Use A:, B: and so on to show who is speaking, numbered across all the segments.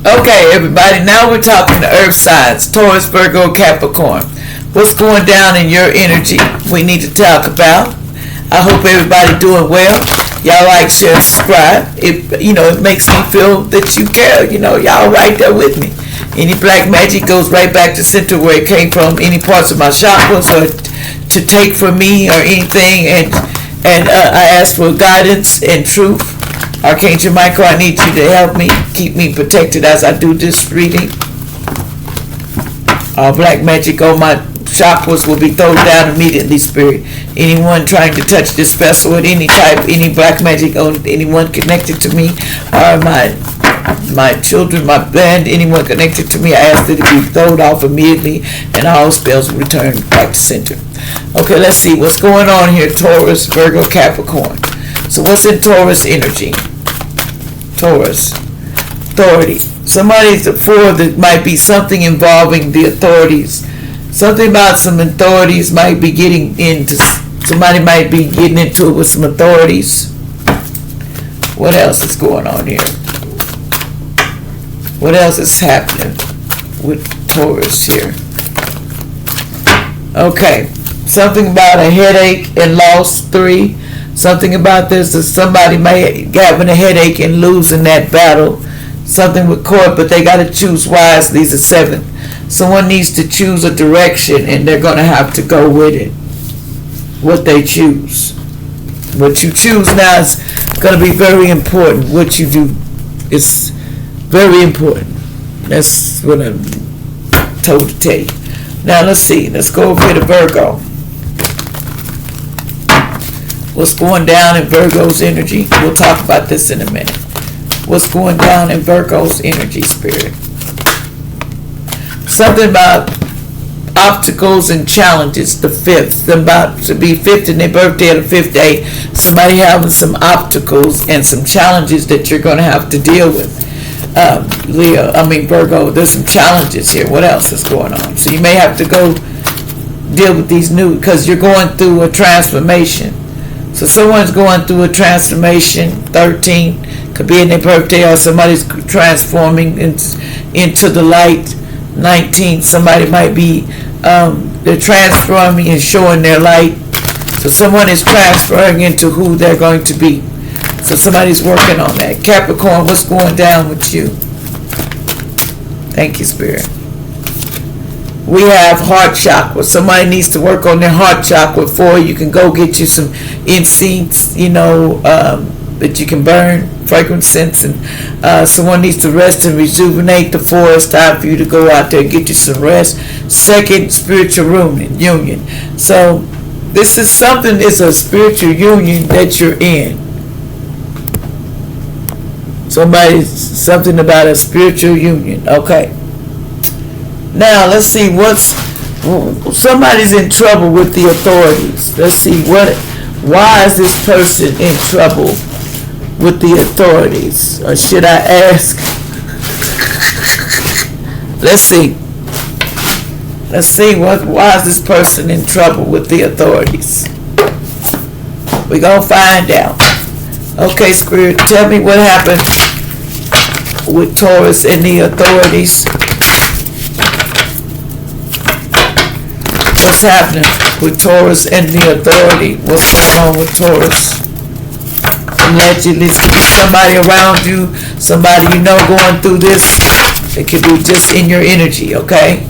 A: Okay, everybody, now we're talking to earth signs, Taurus, Virgo, Capricorn. What's going down in your energy we need to talk about. I hope everybody doing well. Y'all like, share, subscribe. It makes me feel that you care. Y'all right there with me. Any black magic goes right back to center where it came from. Any parts of my chakras or to take from me or anything, and I ask for guidance and truth. Archangel Michael, I need you to help me, keep me protected as I do this reading. All black magic on my chakras will be thrown down immediately, Spirit. Anyone trying to touch this vessel at any type, any black magic on anyone connected to me, or my children, my band, anyone connected to me, I ask that it be thrown off immediately and all spells will return back to center. Okay, let's see what's going on here. Taurus, Virgo, Capricorn. So what's in Taurus energy? Taurus, authority. Somebody's for that might be something involving the authorities. Something about some authorities might be getting into. Somebody might be getting into it with some authorities. What else is going on here? What else is happening with Taurus here? Okay, something about a headache and loss 3. Something about this is somebody may having a headache and losing that battle. Something with court, but they got to choose wisely. These are 7. Someone needs to choose a direction, and they're going to have to go with it. What they choose. What you choose now is going to be very important. What you do is very important. That's what I'm told to tell you. Now let's see. Let's go over here to Virgo. What's going down in Virgo's energy? We'll talk about this in a minute. What's going down in Virgo's energy, Spirit? Something about obstacles and challenges. The 5th. About to be 5th in their birthday or the 5th day. Somebody having some obstacles and some challenges that you're going to have to deal with. Virgo, there's some challenges here. What else is going on? So you may have to go deal with these new, because you're going through a transformation. So someone's going through a transformation. 13 could be in their birthday, or somebody's transforming into the light. 19, somebody might be they're transforming and showing their light. So someone is transferring into who they're going to be. So somebody's working on that. Capricorn, what's going down with you? Thank you, Spirit. We have heart chakra. Somebody needs to work on their heart chakra. For you can go get you some incense, that you can burn, fragrant scents, and someone needs to rest and rejuvenate the forest. Time for you to go out there and get you some rest. 2nd, spiritual union. So this is something. It's a spiritual union that you're in. Something about a spiritual union. Okay. Now let's see somebody's in trouble with the authorities. Let's see why is this person in trouble with the authorities? Or should I ask? Let's see. Why is this person in trouble with the authorities? We're going to find out. Okay, Spirit, tell me what happened with Taurus and the authorities. What's happening with Taurus and the authority? What's going on with Taurus? Allegedly, somebody around you, somebody you know going through this. It could be just in your energy, okay?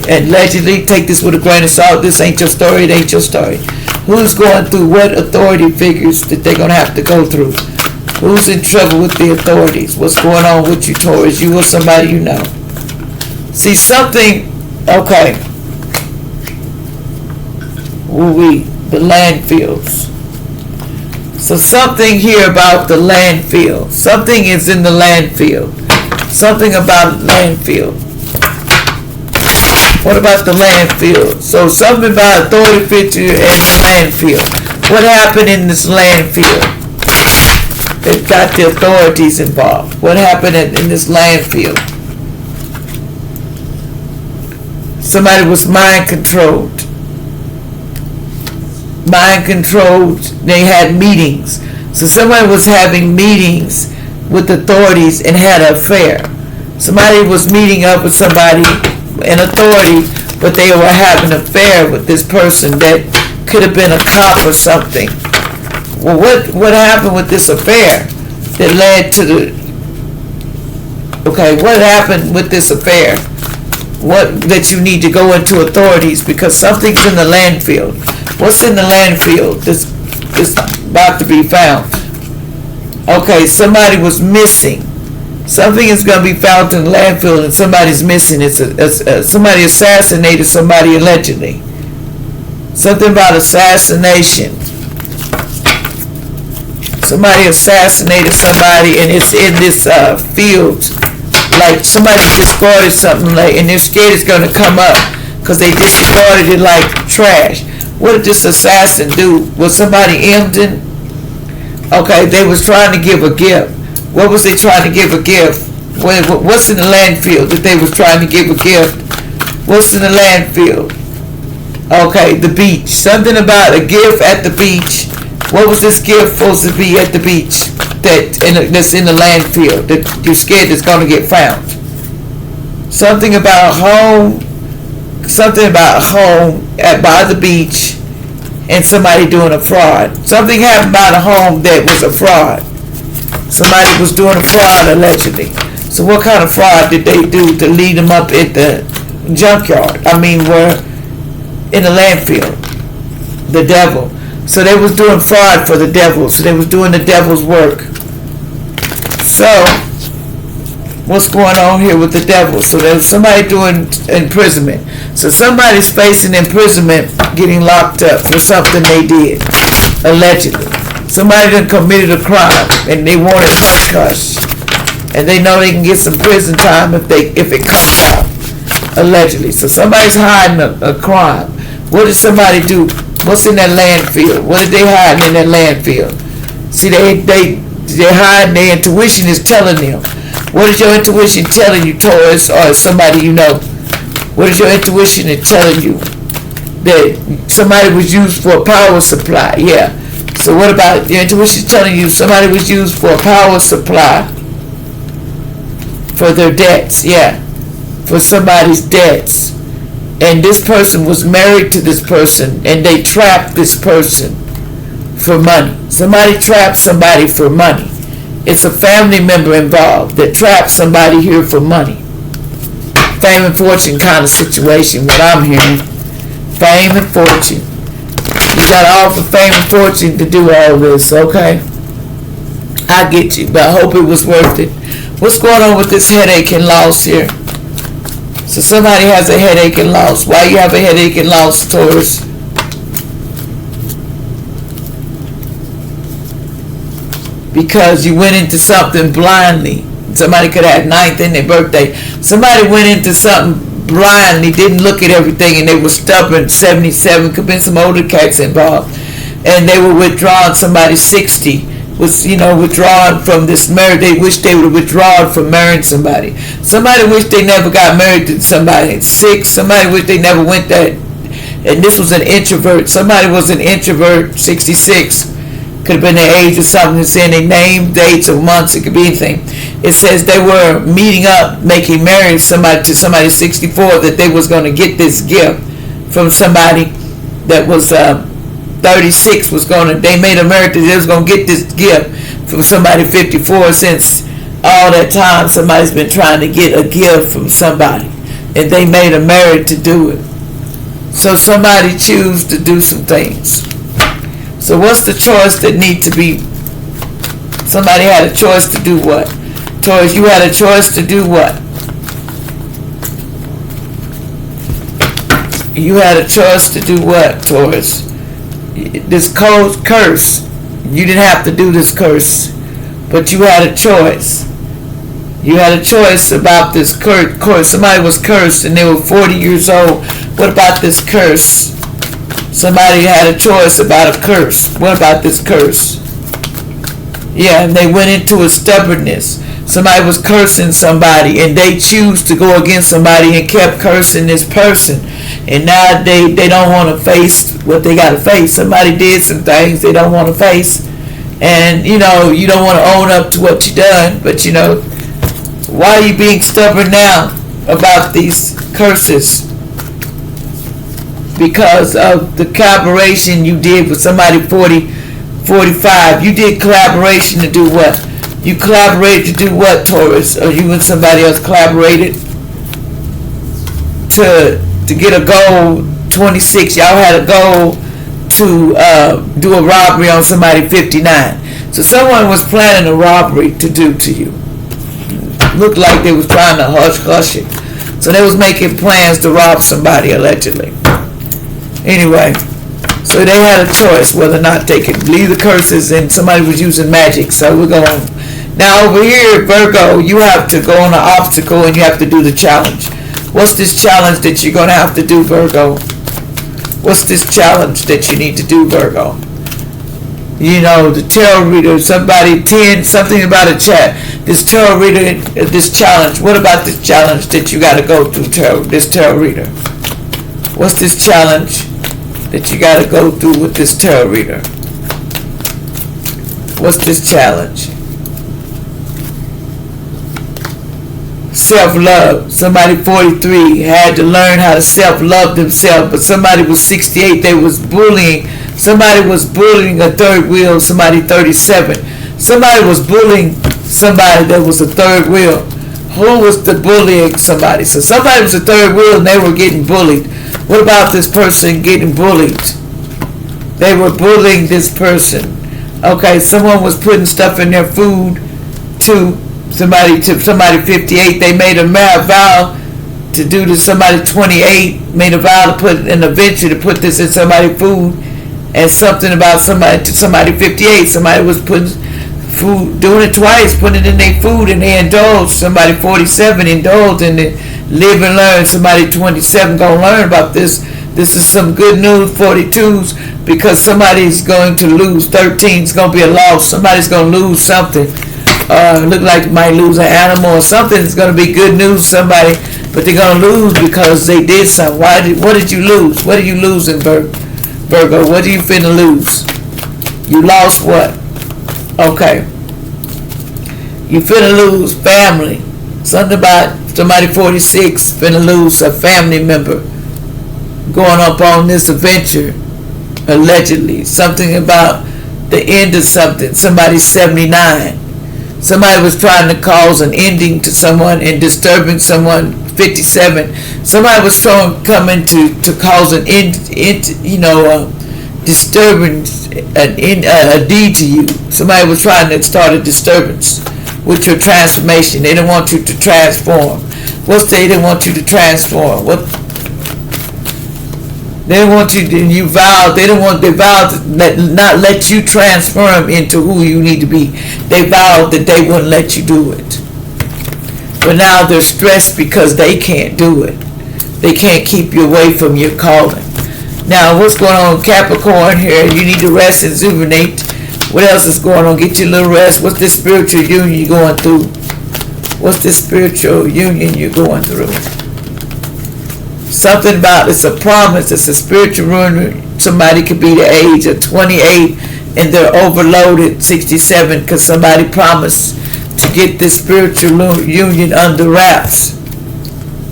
A: And allegedly, take this with a grain of salt. This ain't your story, it ain't your story. Who's going through what authority figures that they're going to have to go through? Who's in trouble with the authorities? What's going on with you, Taurus? You or somebody you know. See, something, okay. The landfills. So something here about the landfill. Something is in the landfill. Something about landfill. What about the landfill? So something about authority figure and the landfill. What happened in this landfill? They've got the authorities involved. What happened in this landfill? Somebody was mind controlled. They had meetings. So somebody was having meetings with authorities and had an affair. Somebody was meeting up with somebody in authority, but they were having an affair with this person that could have been a cop or something. Well, what happened with this affair that led to the... Okay, what happened with this affair? What that you need to go into authorities because something's in the landfill. What's in the landfill that's about to be found? Okay, somebody was missing. Something is going to be found in the landfill and somebody's missing. Somebody assassinated somebody allegedly. Something about assassination. Somebody assassinated somebody and it's in this field. Like somebody discarded something and they're scared it's going to come up because they discarded it like trash. What did this assassin do? Was somebody emptying? Okay, they was trying to give a gift. What was they trying to give a gift? What's in the landfill that they was trying to give a gift? What's in the landfill? Okay, the beach. Something about a gift at the beach. What was this gift supposed to be at the beach that's in the landfill that you're scared is going to get found? Something about home. Something about home by the beach and somebody doing a fraud. Something happened by the home that was a fraud. Somebody was doing a fraud allegedly. So what kind of fraud did they do to lead them up at the junkyard? Were in the landfill. The devil. So they was doing fraud for the devil. So they was doing the devil's work. So what's going on here with the devil? So there's somebody doing imprisonment. So somebody's facing imprisonment, getting locked up for something they did, allegedly. Somebody done committed a crime and they want it hush-hush. And they know they can get some prison time if it comes out, allegedly. So somebody's hiding a crime. What did somebody do? What's in that landfill? What did they hide in that landfill? See, they're hiding. Their intuition is telling them. What is your intuition telling you, Taurus, or somebody you know? What is your intuition telling you? That somebody was used for a power supply. Yeah. So what about your intuition telling you somebody was used for a power supply for their debts? Yeah. For somebody's debts. And this person was married to this person and they trapped this person for money. Somebody trapped somebody for money. It's a family member involved that trapped somebody here for money. Fame and fortune kind of situation, what I'm hearing. Fame and fortune. You got to offer fame and fortune to do all this, okay? I get you, but I hope it was worth it. What's going on with this headache and loss here? So somebody has a headache and loss. Why you have a headache and loss, Taurus? Because you went into something blindly. Somebody could have had ninth in their birthday. Somebody went into something blindly, didn't look at everything, and they were stubborn. 77, could have been some older cats involved. And they were withdrawn. Somebody 60 was, withdrawn from this marriage. They wish they would have withdrawn from marrying somebody. Somebody wished they never got married to somebody at 6. Somebody wished they never went that. And this was an introvert. Somebody was an introvert, 66. Could have been their age or something. It's saying their name, dates, or months. It could be anything. It says they were meeting up, making marriage to somebody 64, that they was going to get this gift from somebody that was 36. They made a marriage that they was going to get this gift from somebody 54. Since all that time, somebody's been trying to get a gift from somebody, and they made a marriage to do it. So somebody choose to do some things. So what's the choice that need to be? Somebody had a choice to do what? Taurus, you had a choice to do what? You had a choice to do what, Taurus? This curse. You didn't have to do this curse, but you had a choice. You had a choice about this curse. Somebody was cursed and they were 40 years old. What about this curse? Somebody had a choice about a curse. What about this curse? Yeah, and they went into a stubbornness. Somebody was cursing somebody and they choose to go against somebody and kept cursing this person. And now they don't want to face what they got to face. Somebody did some things they don't want to face. And, you don't want to own up to what you done. But, Why are you being stubborn now about these curses? Because of the collaboration you did with somebody 45. You did collaboration to do what? You collaborated to do what, Taurus? Or you and somebody else collaborated to get a goal? 26. Y'all had a goal to do a robbery on somebody 59. So someone was planning a robbery to do to you. Looked like they was trying to hush it. So they was making plans to rob somebody, allegedly. Anyway, so they had a choice whether or not they could leave the curses, and somebody was using magic. So we're going. Now over here, Virgo, you have to go on an obstacle and you have to do the challenge. What's this challenge that you're going to have to do, Virgo? What's this challenge that you need to do, Virgo? You know, the tarot reader, somebody 10, something about a chat. This tarot reader, this challenge. What about this challenge that you got to go through, this tarot reader? What's this challenge that you got to go through with this tarot reader? What's this challenge? Self-love. Somebody 43 had to learn how to self-love themselves, but somebody was 68, they was bullying. Somebody was bullying a third wheel, somebody 37. Somebody was bullying somebody that was a third wheel. Who was the bullying somebody? So somebody was a third wheel and they were getting bullied. What about this person getting bullied? They were bullying this person. Okay, someone was putting stuff in their food to somebody 58. They made a vow to do to somebody 28. Made a vow to put an adventure to put this in somebody's food, and something about somebody 58. Somebody was putting food, doing it twice, putting it in their food, and they indulged. Somebody 47 indulged in it. Live and learn. Somebody 27 gonna learn about this. This is some good news. 42s, because somebody's going to lose. 13 is gonna be a loss. Somebody's gonna lose something. Look like might lose an animal or something. It's gonna be good news. Somebody, but they're gonna lose because they did something. What did you lose? What are you losing, Virgo? What are you finna lose? You lost what? Okay. You finna lose family. Something about somebody 46 finna lose a family member going up on this adventure, allegedly. Something about the end of something. Somebody 79. Somebody was trying to cause an ending to someone and disturbing someone. 57. Somebody was coming to cause an end, disturbance, a deed to you. Somebody was trying to start a disturbance with your transformation. They didn't want you to transform. They didn't want you to transform? What? They didn't want you to, you vowed, they vowed to not let you transform into who you need to be. They vowed that they wouldn't let you do it. But now they're stressed because they can't do it. They can't keep you away from your calling. Now, what's going on, Capricorn here? You need to rest and rejuvenate. What else is going on? Get your little rest. What's this spiritual union you're going through? What's this spiritual union you're going through? Something about, it's a promise. It's a spiritual union. Somebody could be the age of 28 and they're overloaded, 67, because somebody promised to get this spiritual union under wraps.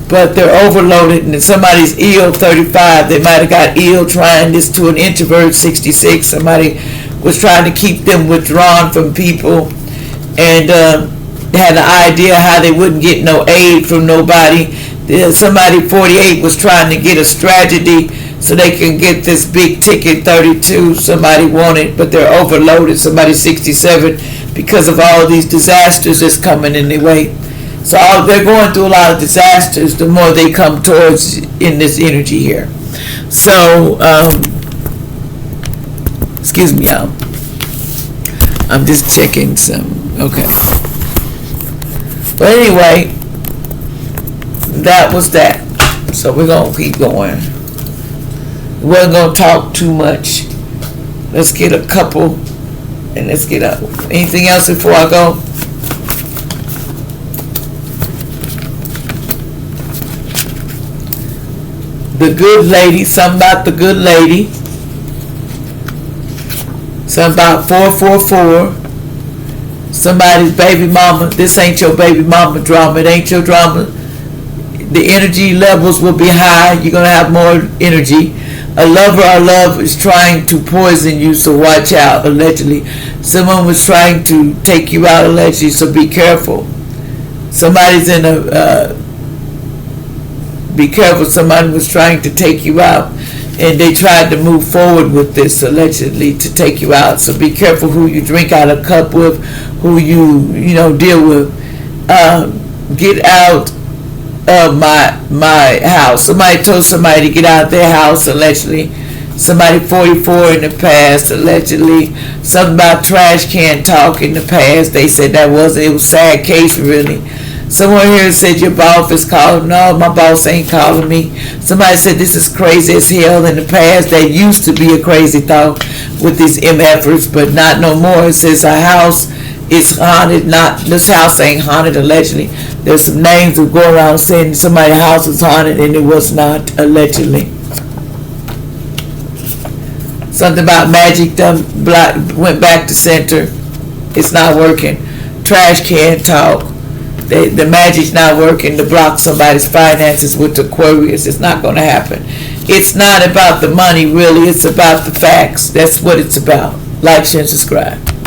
A: But they're overloaded and somebody's ill, 35. They might have got ill trying this to an introvert, 66. Somebody was trying to keep them withdrawn from people, and they had an idea how they wouldn't get no aid from nobody. Somebody 48 was trying to get a strategy so they can get this big ticket. 32 somebody wanted, but they're overloaded. Somebody 67 because of all these disasters that's coming in their way. So they're going through a lot of disasters the more they come towards in this energy here. So, excuse me, y'all. I'm just checking some. Okay. But anyway, that was that. So we're going to keep going. We wasn't going to talk too much. Let's get a couple and let's get up. Anything else before I go? The good lady, something about the good lady. Something about 444. Somebody's baby mama. This ain't your baby mama drama. It ain't your drama. The energy levels will be high. You're going to have more energy. A lover or love is trying to poison you, so watch out, allegedly. Someone was trying to take you out, allegedly, so be careful. Somebody's in a... be careful. Somebody was trying to take you out, and they tried to move forward with this, allegedly, to take you out. So be careful who you drink out of cup with, who you deal with. Get out of my house. Somebody told somebody to get out of their house, allegedly. Somebody 44 in the past, allegedly. Something about trash can talk in the past. They said it was a sad case, really. Someone here said your boss is calling. No, my boss ain't calling me. Somebody said this is crazy as hell in the past. That used to be a crazy thought with these MFers, but not no more. It says a house is haunted. Not this house ain't haunted, allegedly. There's some names that go around saying somebody's house was haunted, and it was not, allegedly. Something about magic went back to center. It's not working. Trash can talk. The magic's not working to block somebody's finances with Aquarius. It's not going to happen. It's not about the money, really. It's about the facts. That's what it's about. Like, share, and subscribe.